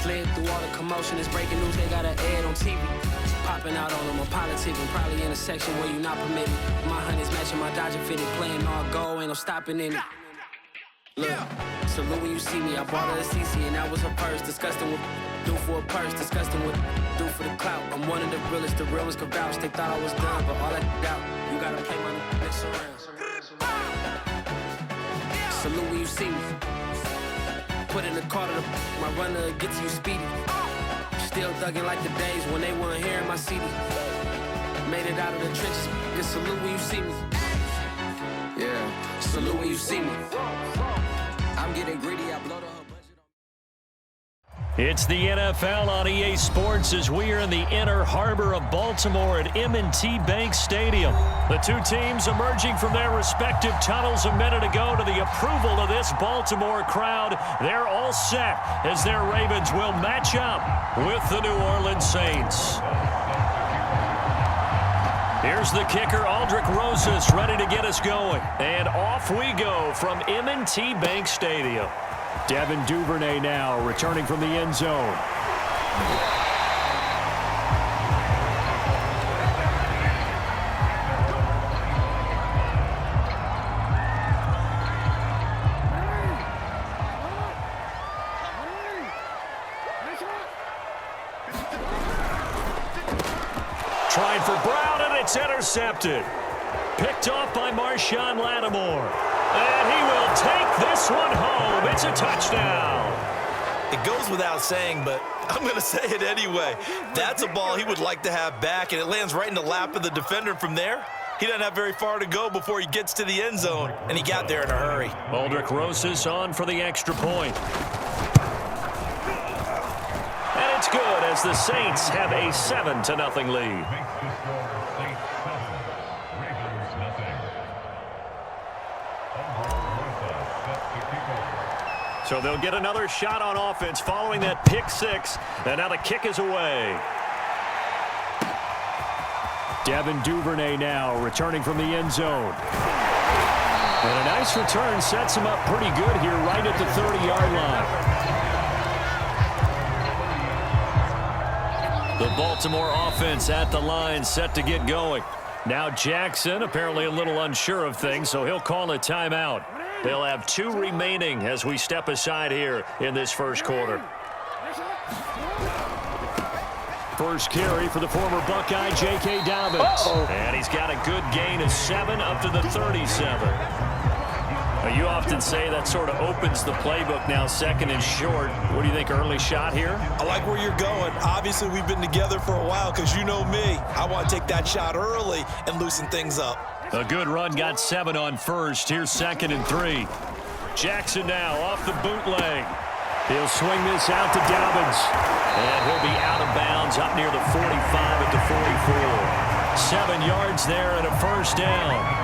Slid through all the commotion, it's breaking news, they got an ad on TV. Popping out on them, I'm politicking, probably in a section where you not permitted. My honey's matching my Dodger fitted, playing all go, ain't no stopping in it. Look, salute when you see me, I bought her a CC and that was her purse. Disgusting what do for a purse, disgusting what do for the clout. I'm one of the realest, the realest could vouch. They thought I was done, but all I doubt, you gotta play my next around. Salute when you see me. Put in the car to my runner, get to you speedy. Still thugging like the days when they weren't here in my CD. Made it out of the trenches, just salute when you see me. Yeah, salute when you see me. I'm getting greedy, I blow the whole budget on. It's the NFL on EA Sports as we are in the inner harbor of Baltimore at M&T Bank Stadium. The two teams emerging from their respective tunnels a minute ago to the approval of this Baltimore crowd. They're all set as their Ravens will match up with the New Orleans Saints. Here's the kicker, Aldrick Rosas, ready to get us going. And off we go from M&T Bank Stadium. Devin Duvernay now returning from the end zone. Trying for Brown, and it's intercepted. Picked off by Marshawn Lattimore. And he will take this one home. It's a touchdown. It goes without saying, but I'm going to say it anyway. That's a ball he would like to have back, and it lands right in the lap of the defender. From there, he doesn't have very far to go before he gets to the end zone, and he got there in a hurry. Aldrick Rosas on for the extra point. And it's good as the Saints have a 7-0 lead. So they'll get another shot on offense following that pick six. And now the kick is away. Devin Duvernay now returning from the end zone. And a nice return sets him up pretty good here right at the 30-yard line. The Baltimore offense at the line set to get going. Now Jackson apparently a little unsure of things, so he'll call a timeout. They'll have 2 remaining as we step aside here in this first quarter. First carry for the former Buckeye, J.K. Dobbins. And he's got a good gain of 7 up to the 37. Now, you often say that sort of opens the playbook now, second and short. What do you think, early shot here? I like where you're going. Obviously, we've been together for a while because you know me. I want to take that shot early and loosen things up. A good run, got 7 on first. Here's 2nd and 3. Jackson now off the bootleg. He'll swing this out to Dobbins. And he'll be out of bounds up near the 45 at the 44. 7 yards there and a first down.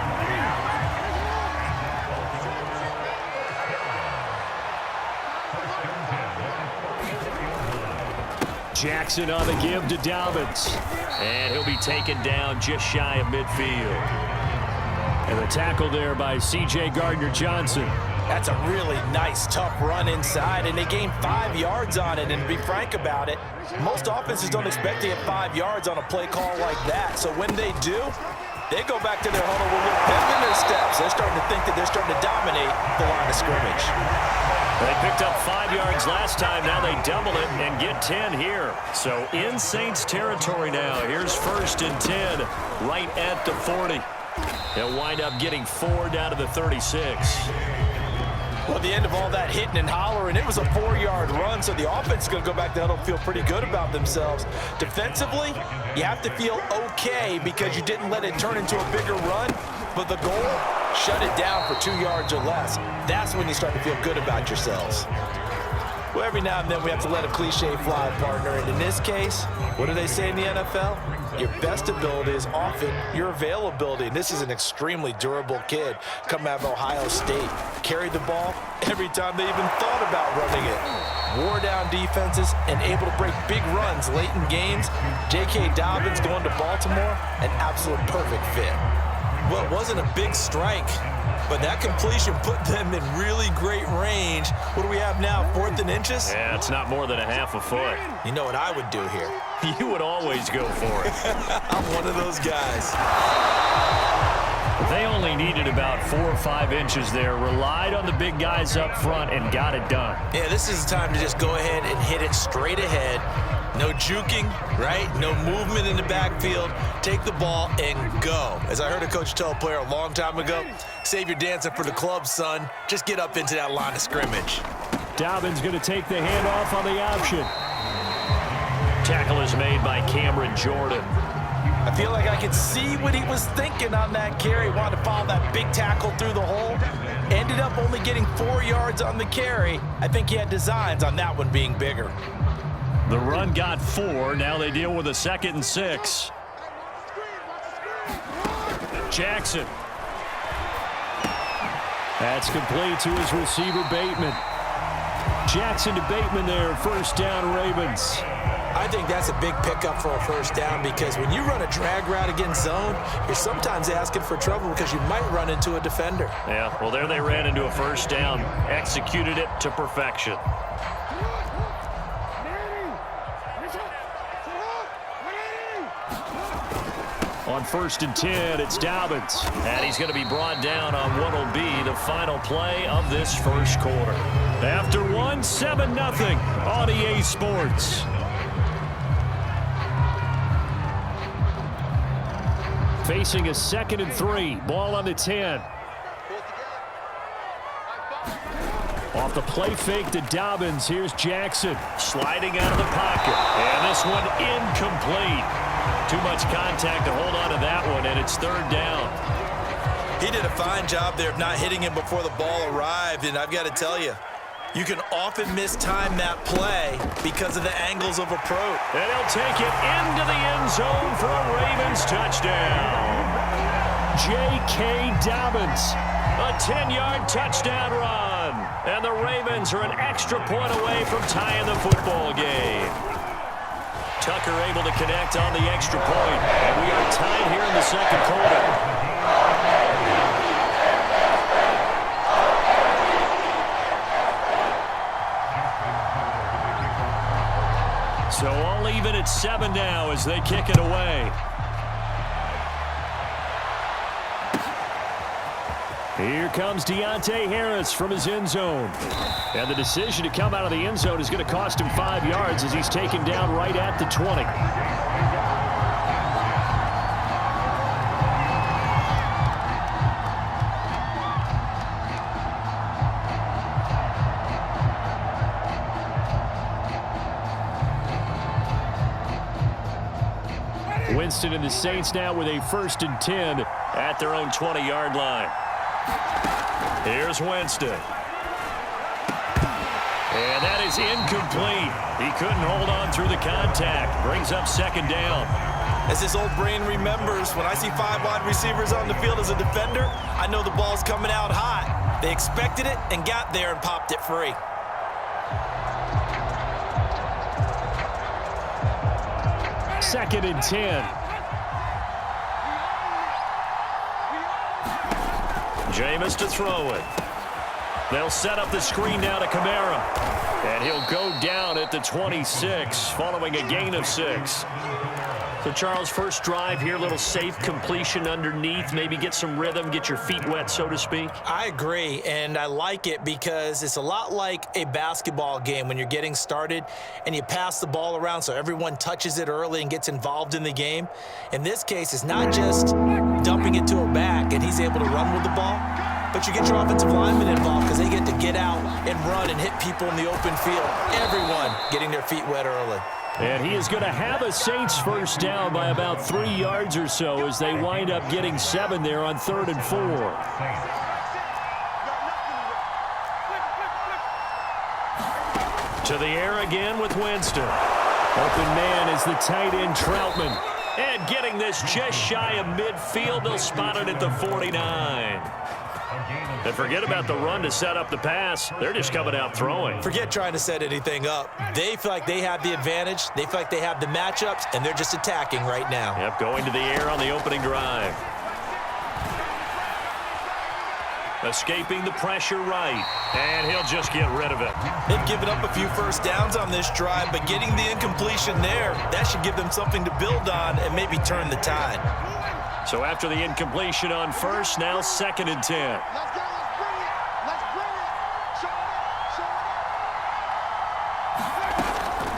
Jackson on the give to Dobbins. And he'll be taken down just shy of midfield. And the tackle there by C.J. Gardner-Johnson. That's a really nice, tough run inside, and they gained 5 yards on it. And to be frank about it, most offenses don't expect to get 5 yards on a play call like that. So when they do, they go back to their huddle with a little pep in their steps. They're starting to think that they're starting to dominate the line of scrimmage. They picked up 5 yards last time. Now they double it and get 10 here. So in Saints territory now. Here's 1st and 10 right at the 40. They'll wind up getting 4 down to the 36. Well, at the end of all that hitting and hollering, it was a 4-yard run, so the offense is going to go back to huddle and feel pretty good about themselves. Defensively, you have to feel okay because you didn't let it turn into a bigger run, but the goal, shut it down for 2 yards or less. That's when you start to feel good about yourselves. Well, every now and then we have to let a cliche fly, partner, and in this case, what do they say in the NFL? Your best ability is often your availability. And this is an extremely durable kid coming out of Ohio State. Carried the ball every time they even thought about running it. Wore down defenses and able to break big runs late in games. J.K. Dobbins going to Baltimore, an absolute perfect fit. Well, it wasn't a big strike, but that completion put them in really great range. What do we have now, 4th and inches? Yeah, it's not more than a half a foot. You know what I would do here? You would always go for it. I'm one of those guys. They only needed about 4 or 5 inches there, relied on the big guys up front, and got it done. Yeah, this is the time to just go ahead and hit it straight ahead. No juking, right? No movement in the backfield. Take the ball and go. As I heard a coach tell a player a long time ago, save your dancing for the club, son. Just get up into that line of scrimmage. Dobbins going to take the handoff on the option. Tackle is made by Cameron Jordan. I feel like I could see what he was thinking on that carry. Wanted to follow that big tackle through the hole. Ended up only getting 4 yards on the carry. I think he had designs on that one being bigger. The run got 4. Now they deal with a 2nd and 6. Jackson. That's complete to his receiver, Bateman. Jackson to Bateman there, first down, Ravens. I think that's a big pickup for a first down because when you run a drag route against zone, you're sometimes asking for trouble because you might run into a defender. Yeah, well, there they ran into a first down. Executed it to perfection. On 1st and 10, it's Dobbins. And he's going to be brought down on what will be the final play of this first quarter. After one, 7-0 on EA Sports. Facing a 2nd and 3. Ball on the 10. Off the play fake to Dobbins. Here's Jackson. Sliding out of the pocket. And this one incomplete. Too much contact to hold on to that one, and it's 3rd down. He did a fine job there of not hitting him before the ball arrived, and I've got to tell you, you can often mistime that play because of the angles of approach. And he'll take it into the end zone for a Ravens touchdown. J.K. Dobbins, a 10-yard touchdown run. And the Ravens are an extra point away from tying the football game. Tucker able to connect on the extra point. And we are tied here in the 2nd quarter. So all even at 7 now as they kick it away. Here comes Deontay Harris from his end zone. And the decision to come out of the end zone is going to cost him 5 yards as he's taken down right at the 20. Winston and the Saints now with a 1st and 10 at their own 20-yard line. Here's Winston. And that is incomplete. He couldn't hold on through the contact. Brings up 2nd down. As this old brain remembers, when I see 5 wide receivers on the field as a defender, I know the ball's coming out hot. They expected it and got there and popped it free. Second and 10. Jameis to throw it. They'll set up the screen now to Kamara. And he'll go down at the 26 following a gain of 6. So, Charles, first drive here, little safe completion underneath, maybe get some rhythm, get your feet wet, so to speak. I agree, and I like it because it's a lot like a basketball game when you're getting started and you pass the ball around so everyone touches it early and gets involved in the game. In this case, it's not just dumping it to a back and he's able to run with the ball, but you get your offensive linemen involved because they get to get out and run and hit people in the open field. Everyone getting their feet wet early. And he is going to have a Saints first down by about 3 yards or so as they wind up getting 7 there on 3rd and 4. To the air again with Winston. Open man is the tight end Troutman. And getting this just shy of midfield, they'll spot it at the 49. And forget about the run to set up the pass. They're just coming out throwing. Forget trying to set anything up. They feel like they have the advantage. They feel like they have the matchups, and they're just attacking right now. Yep, going to the air on the opening drive. Escaping the pressure right. And he'll just get rid of it. They've given up a few first downs on this drive, but getting the incompletion there, that should give them something to build on and maybe turn the tide. So after the incompletion on first, now 2nd and 10.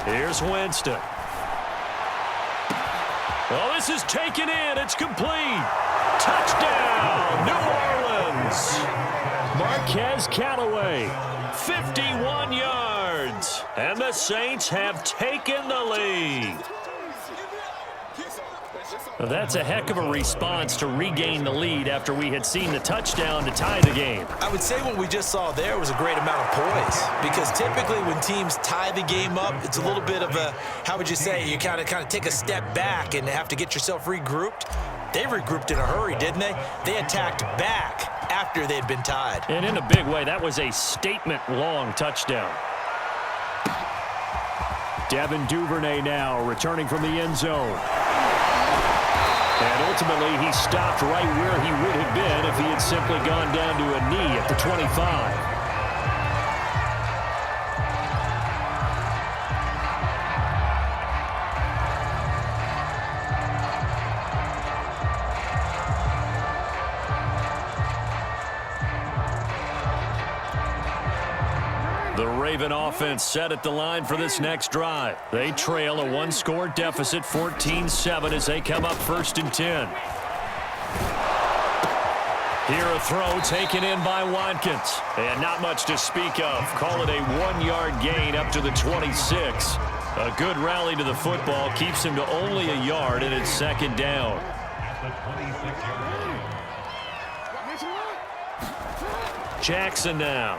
Here's Winston. Well, this is taken in. It's complete. Touchdown, New Orleans. Marquez Callaway, 51 yards. And the Saints have taken the lead. Well, that's a heck of a response to regain the lead after we had seen the touchdown to tie the game. I would say what we just saw there was a great amount of poise, because typically when teams tie the game up, it's a little bit of a, how would you say, you kind of take a step back and have to get yourself regrouped. They regrouped in a hurry, didn't they? They attacked back after they'd been tied. And in a big way, that was a statement-long touchdown. Devin Duvernay now returning from the end zone. And ultimately, he stopped right where he would have been if he had simply gone down to a knee at the 25. The Raven offense set at the line for this next drive. They trail a one-score deficit, 14-7, as they come up 1st and 10. Here a throw taken in by Watkins. And not much to speak of. Call it a 1-yard gain up to the 26. A good rally to the football keeps him to only a yard, and it's 2nd down. Jackson now.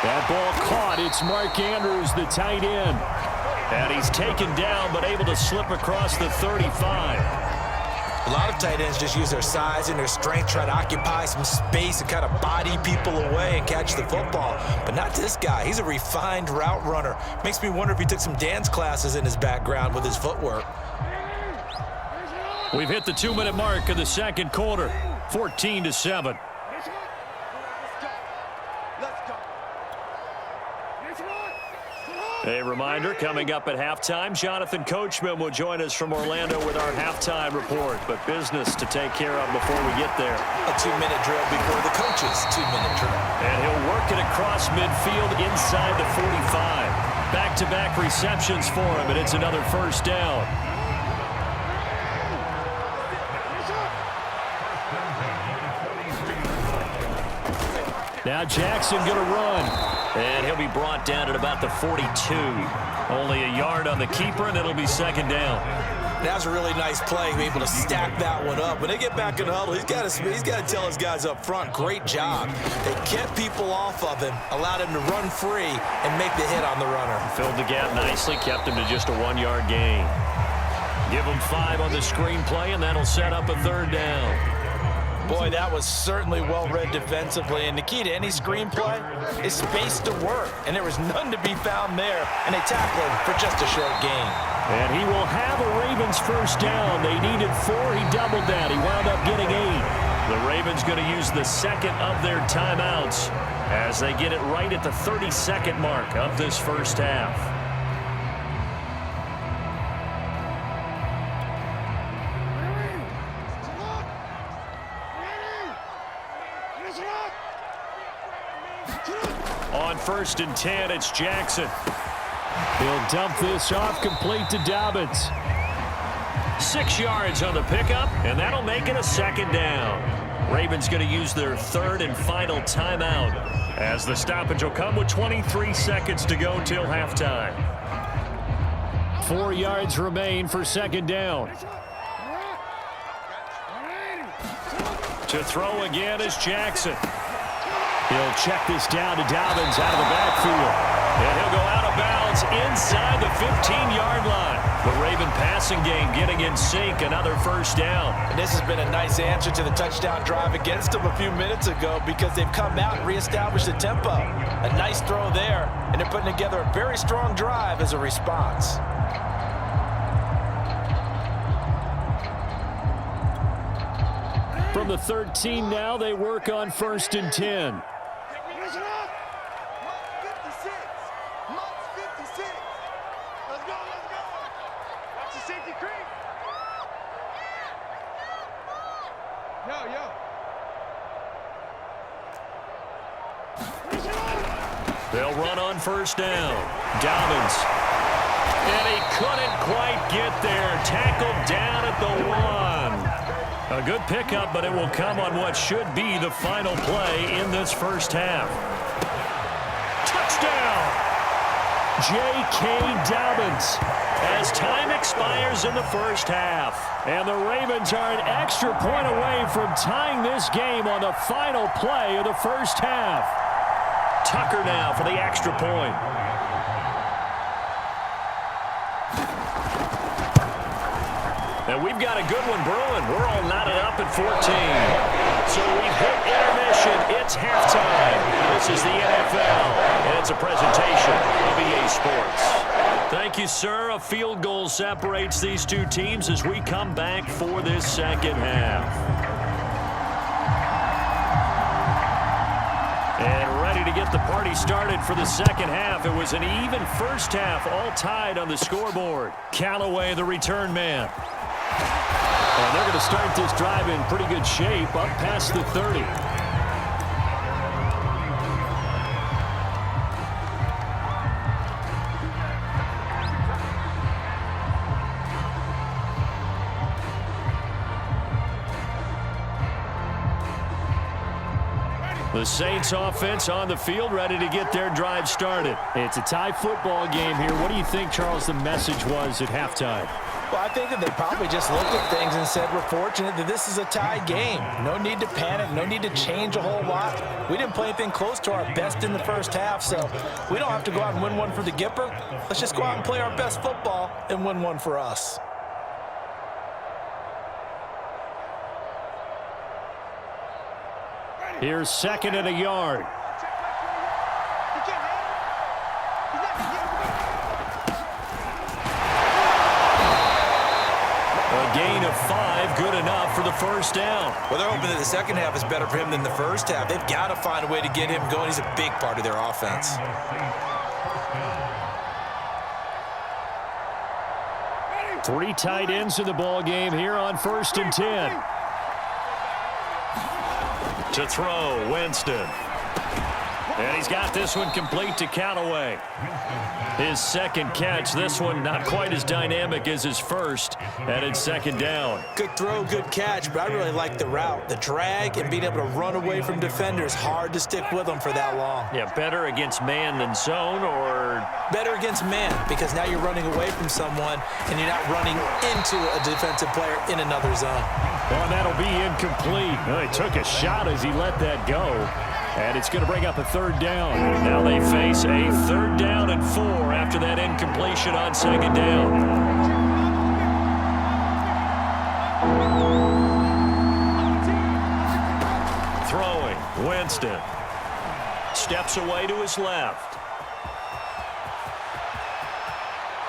That ball caught. It's Mark Andrews, the tight end. And he's taken down, but able to slip across the 35. A lot of tight ends just use their size and their strength, try to occupy some space and kind of body people away and catch the football. But not this guy. He's a refined route runner. Makes me wonder if he took some dance classes in his background with his footwork. We've hit the 2-minute mark of the 2nd quarter, 14-7. A reminder, coming up at halftime, Jonathan Coachman will join us from Orlando with our halftime report. But business to take care of before we get there. A 2-minute drill before the coach's 2-minute drill. And he'll work it across midfield inside the 45. Back-to-back receptions for him, and it's another 1st down. Now Jackson going to run. And he'll be brought down at about the 42. Only a yard on the keeper, and it'll be 2nd down. That's a really nice play, be able to stack that one up. When they get back in the huddle, he's got to tell his guys up front, great job. They kept people off of him, allowed him to run free, and make the hit on the runner. Filled the gap nicely, kept him to just a 1-yard gain. Give him 5 on the screen play, and that'll set up a 3rd down. Boy, that was certainly well-read defensively, and the key to any screenplay is space to work, and there was none to be found there, and they tackled him for just a short gain. And he will have a Ravens 1st down. They needed 4. He doubled that. He wound up getting 8. The Ravens going to use the 2nd of their timeouts as they get it right at the 32nd mark of this 1st half. On 1st and 10, it's Jackson. He'll dump this off, complete to Dobbins. 6 yards on the pickup, and that'll make it a 2nd down. Ravens going to use their 3rd and final timeout as the stoppage will come with 23 seconds to go till halftime. 4 yards remain for 2nd down. To throw again is Jackson. He'll check this down to Dobbins out of the backfield. And he'll go out of bounds inside the 15-yard line. The Raven passing game getting in sync, another 1st down. And this has been a nice answer to the touchdown drive against them a few minutes ago, because they've come out and reestablished the tempo. A nice throw there, and they're putting together a very strong drive as a response. From the 13 now, they work on 1st and 10. They'll run on 1st down. Dobbins. And he couldn't quite get there. Tackled down at the 1. A good pickup, but it will come on what should be the final play in this first half. Touchdown! J.K. Dobbins. As time expires in the first half. And the Ravens are an extra point away from tying this game on the final play of the first half. Tucker now for the extra point. And we've got a good one brewing. We're all knotted up at 14. So we've hit intermission. It's halftime. This is the NFL, and it's a presentation of EA Sports. Thank you, sir. A field goal separates these two teams as we come back for this second half. And ready to get the party started for the second half. It was an even first half, all tied on the scoreboard. Callaway, the return man. And they're going to start this drive in pretty good shape, up past the 30. The Saints offense on the field, ready to get their drive started. It's a tie football game here. What do you think, Charles, the message was at halftime? Well, I think that they probably just looked at things and said, we're fortunate that this is a tie game. No need to panic, no need to change a whole lot. We didn't play anything close to our best in the first half, so we don't have to go out and win one for the Gipper. Let's just go out and play our best football and win one for us. Here's 2nd and a yard. A gain of 5, good enough for the first down. Well, they're hoping that the second half is better for him than the first half. They've got to find a way to get him going. He's a big part of their offense. Three tight ends in the ball game here on 1st and 10. To throw, Winston. And he's got this one complete to Callaway. His second catch, this one not quite as dynamic as his first, and it's 2nd down. Good throw, good catch, but I really like the route. The drag and being able to run away from defenders, hard to stick with them for that long. Yeah, better against man than zone, or? Better against man, because now you're running away from someone, and you're not running into a defensive player in another zone. Well, and that'll be incomplete. Well, he took a shot as he let that go. And it's going to bring up a 3rd down. Now they face a 3rd down and 4 after that incompletion on 2nd down. Throwing, Winston. Steps away to his left.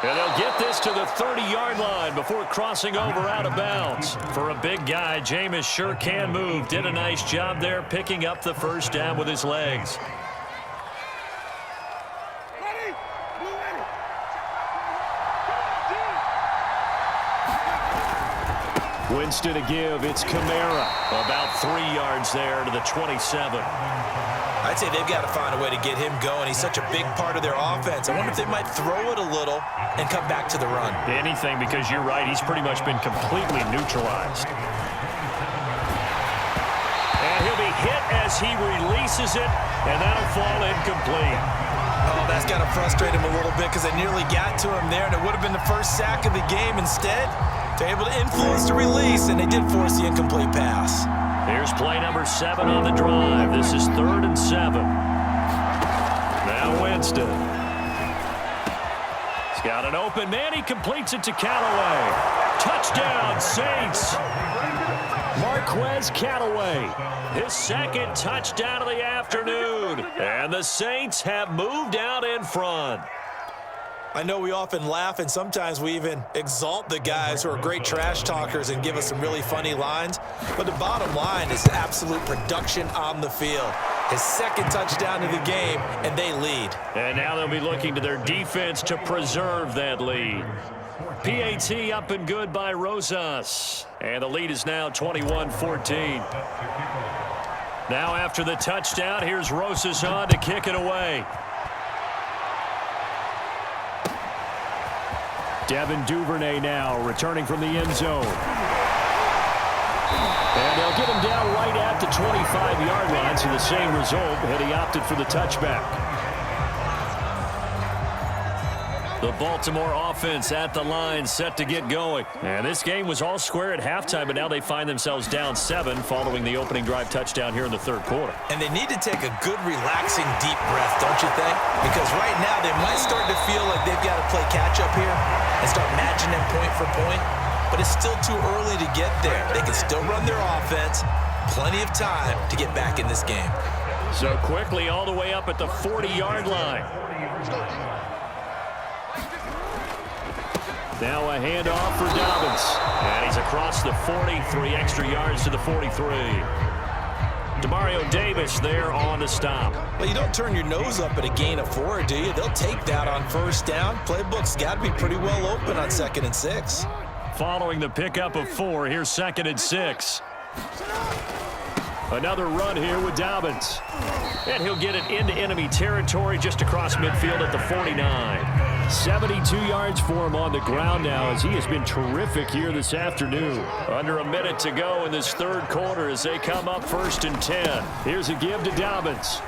And they'll get this to the 30-yard line before crossing over out of bounds. For a big guy, Jameis sure can move. Did a nice job there picking up the first down with his legs. Winston to give. It's Kamara. About 3 yards there to the 27. I'd say they've got to find a way to get him going. He's such a big part of their offense. I wonder if they might throw it a little and come back to the run. Anything, because you're right. He's pretty much been completely neutralized. And he'll be hit as he releases it, and that'll fall incomplete. Oh, that's got to frustrate him a little bit because they nearly got to him there, and it would have been the first sack of the game. Instead, they're able to influence the release, and they did force the incomplete pass. Here's play number 7 on the drive. This is 3rd and 7. Now Winston. He's got an open man. He completes it to Callaway. Touchdown, Saints. Marquez Callaway. His 2nd touchdown of the afternoon. And the Saints have moved out in front. I know we often laugh, and sometimes we even exalt the guys who are great trash talkers and give us some really funny lines. But the bottom line is absolute production on the field. His second touchdown of the game, and they lead. And now they'll be looking to their defense to preserve that lead. PAT up and good by Rosas. And the lead is now 21-14. Now after the touchdown, here's Rosas on to kick it away. Devin Duvernay now returning from the end zone. And they'll get him down right at the 25-yard line, so the same result, and he opted for the touchback. The Baltimore offense at the line, set to get going. And this game was all square at halftime, but now they find themselves down 7 following the opening drive touchdown here in the third quarter. And they need to take a good, relaxing, deep breath, don't you think? Because right now they might start to feel like they've got to play catch-up here and start matching them point for point. But it's still too early to get there. They can still run their offense. Plenty of time to get back in this game. So quickly all the way up at the 40-yard line. Now a handoff for Dobbins. And he's across the 40, 3 extra yards to the 43. Demario Davis there on the stop. Well, you don't turn your nose up at a gain of 4, do you? They'll take that on first down. Playbook's got to be pretty well open on 2nd and 6. Following the pickup of 4, here's 2nd and 6. Another run here with Dobbins. And he'll get it into enemy territory just across midfield at the 49. 72 yards for him on the ground now as he has been terrific here this afternoon. Under a minute to go in this third quarter as they come up 1st and 10. Here's a give to Dobbins.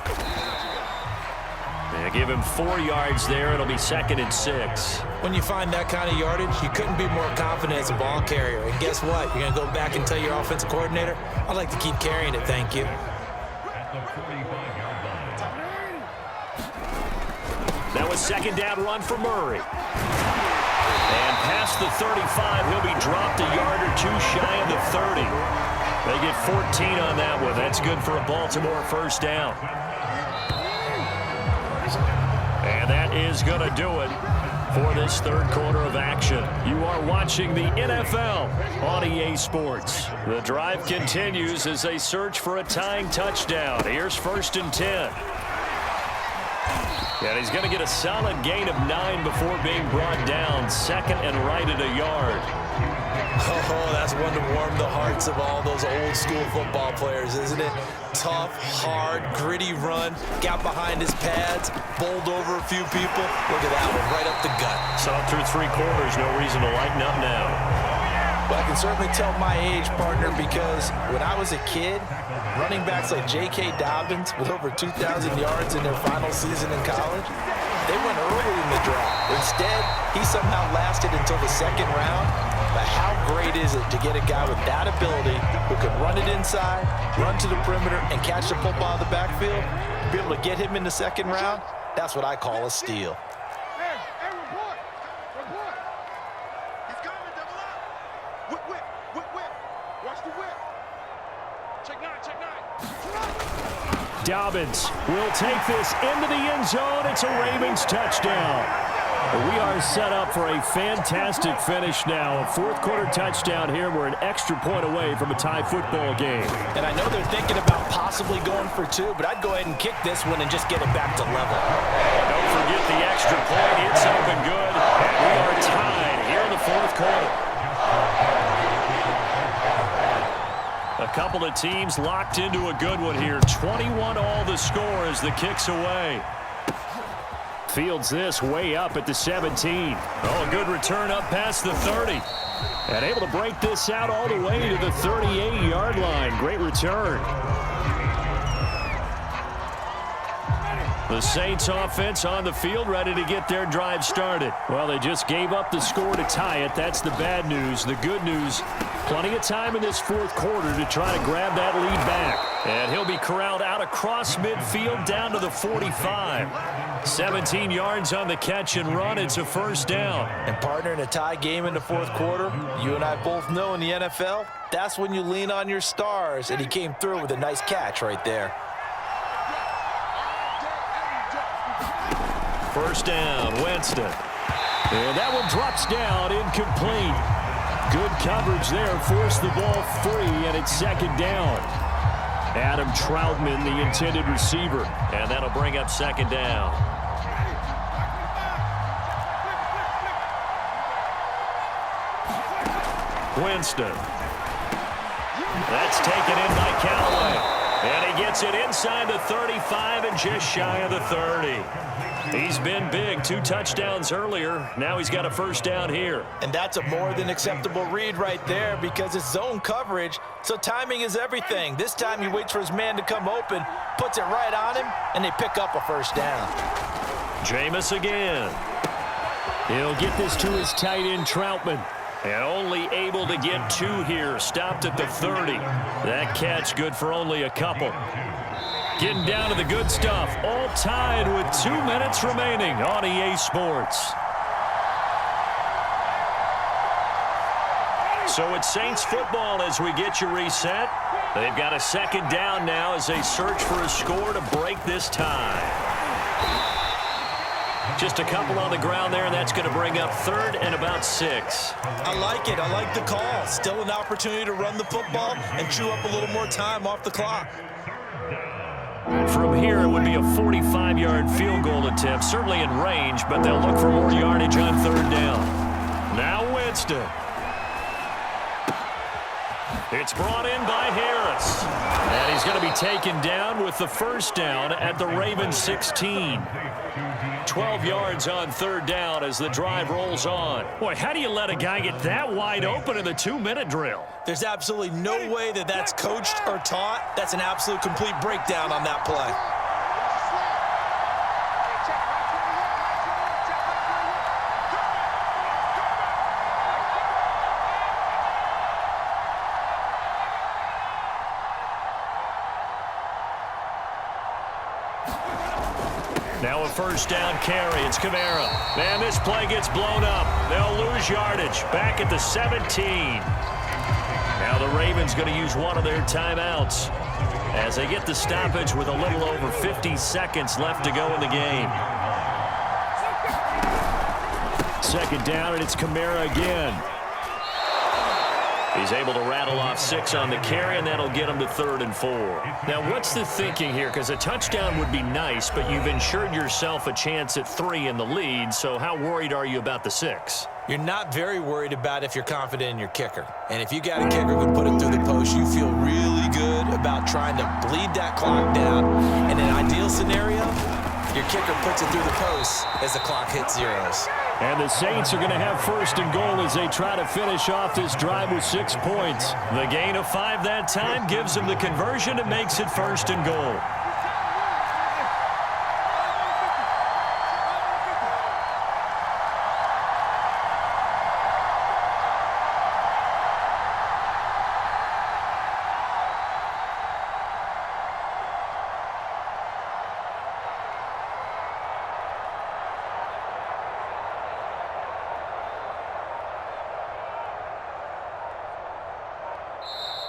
They give him 4 yards there. It'll be 2nd and 6. When you find that kind of yardage, you couldn't be more confident as a ball carrier. And guess what? You're going to go back and tell your offensive coordinator, I'd like to keep carrying it, thank you. That was 2nd down run for Murray. And past the 35, he'll be dropped a yard or 2 shy of the 30. They get 14 on that one. That's good for a Baltimore first down. And that is going to do it for this third quarter of action. You are watching the NFL on EA Sports. The drive continues as they search for a tying touchdown. Here's 1st and 10. And he's going to get a solid gain of 9 before being brought down. 2nd and right at a yard. Oh, that's one to warm the hearts of all those old school football players, isn't it? Tough, hard, gritty run. Got behind his pads, bowled over a few people. Look at that one, right up the gut. Saw it through 3 quarters. No reason to lighten up now. Well, I can certainly tell my age, partner, because when I was a kid, running backs like J.K. Dobbins with over 2,000 yards in their final season in college, they went early in the draft. Instead, he somehow lasted until the 2nd round. But how great is it to get a guy with that ability who can run it inside, run to the perimeter, and catch the football in the backfield? Be able to get him in the 2nd round, that's what I call a steal. Hey, report. He's coming, double up. Whip. Watch the whip. Check 9. Dobbins will take this into the end zone. It's a Ravens touchdown. We are set up for a fantastic finish now. A 4th quarter touchdown here. We're an extra point away from a tie football game. And I know they're thinking about possibly going for 2, but I'd go ahead and kick this one and just get it back to level. Don't forget the extra point. It's up and good. And we are tied here in the 4th quarter. A couple of teams locked into a good one here. 21 all the score as the kick's away. Fields this way up at the 17. Oh, a good return up past the 30. And able to break this out all the way to the 38-yard line. Great return. The Saints offense on the field ready to get their drive started. Well, they just gave up the score to tie it. That's the bad news. The good news, plenty of time in this 4th quarter to try to grab that lead back. And he'll be corralled out across midfield down to the 45. 17 yards on the catch and run. It's a first down. And partner, in a tie game in the 4th quarter, you and I both know in the NFL, that's when you lean on your stars. And he came through with a nice catch right there. First down, Winston. And that one drops down, incomplete. Good coverage there, forced the ball free, and it's second down. Adam Troutman, the intended receiver, and that'll bring up second down. Winston. That's taken in by Callaway. And he gets it inside the 35 and just shy of the 30. He's been big. 2 touchdowns earlier. Now he's got a first down here. And that's a more than acceptable read right there because it's zone coverage, so timing is everything. This time he waits for his man to come open, puts it right on him, and they pick up a first down. Jameis again. He'll get this to his tight end, Troutman. And only able to get 2 here. Stopped at the 30. That catch good for only a couple. Getting down to the good stuff. All tied with 2 minutes remaining on EA Sports. So it's Saints football as we get you reset. They've got a second down now as they search for a score to break this tie. Just a couple on the ground there, and that's going to bring up third and about 6. I like it. I like the call. Still an opportunity to run the football and chew up a little more time off the clock. From here, it would be a 45-yard field goal attempt, certainly in range, but they'll look for more yardage on third down. Now Winston. It's brought in by Harris. And he's going to be taken down with the first down at the Ravens 16. 12 yards on third down as the drive rolls on. Boy, how do you let a guy get that wide open in the 2-minute drill? There's absolutely no way that that's coached or taught. That's an absolute complete breakdown on that play. Now a first down carry. It's Kamara. Man, this play gets blown up. They'll lose yardage. Back at the 17. Now the Ravens going to use one of their timeouts as they get the stoppage with a little over 50 seconds left to go in the game. Second down, and it's Kamara again. He's able to rattle off 6 on the carry, and that'll get him to 3rd and 4. Now, what's the thinking here? Because a touchdown would be nice, but you've ensured yourself a chance at 3 in the lead, so how worried are you about the 6? You're not very worried about if you're confident in your kicker. And if you got a kicker who can put it through the post, you feel really good about trying to bleed that clock down. In an ideal scenario, your kicker puts it through the post as the clock hits zeros. And the Saints are going to have 1st and goal as they try to finish off this drive with 6 points. The gain of 5 that time gives them the conversion and makes it 1st and goal.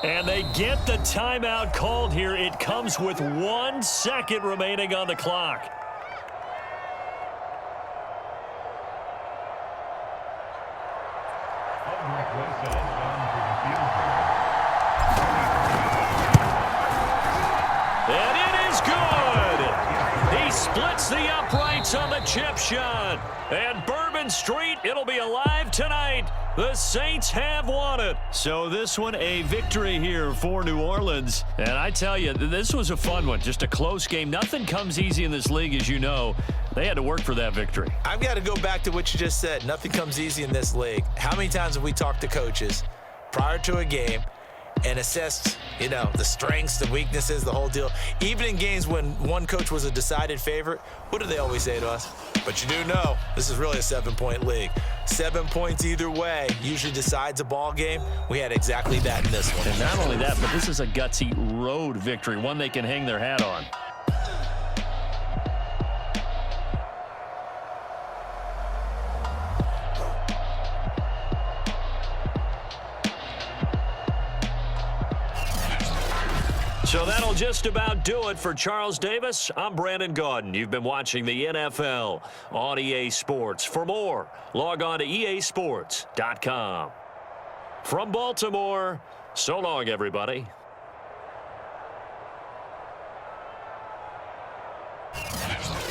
And they get the timeout called here. It comes with 1 second remaining on the clock. And it is good. He splits the uprights on the chip shot. And Bourbon Street, it'll be alive tonight. The Saints have won it. So this one, a victory here for New Orleans. And I tell you, this was a fun one. Just a close game. Nothing comes easy in this league, as you know. They had to work for that victory. I've got to go back to what you just said. Nothing comes easy in this league. How many times have we talked to coaches prior to a game and assessed, the strengths, the weaknesses, the whole deal? Even in games when one coach was a decided favorite, what do they always say to us? But you do know this is really a 7-point league. 7 points either way usually decides a ball game. We had exactly that in this one. And not only that, but this is a gutsy road victory, one they can hang their hat on. So that'll just about do it for Charles Davis. I'm Brandon Gaudin. You've been watching the NFL on EA Sports. For more, log on to easports.com. From Baltimore, so long, everybody.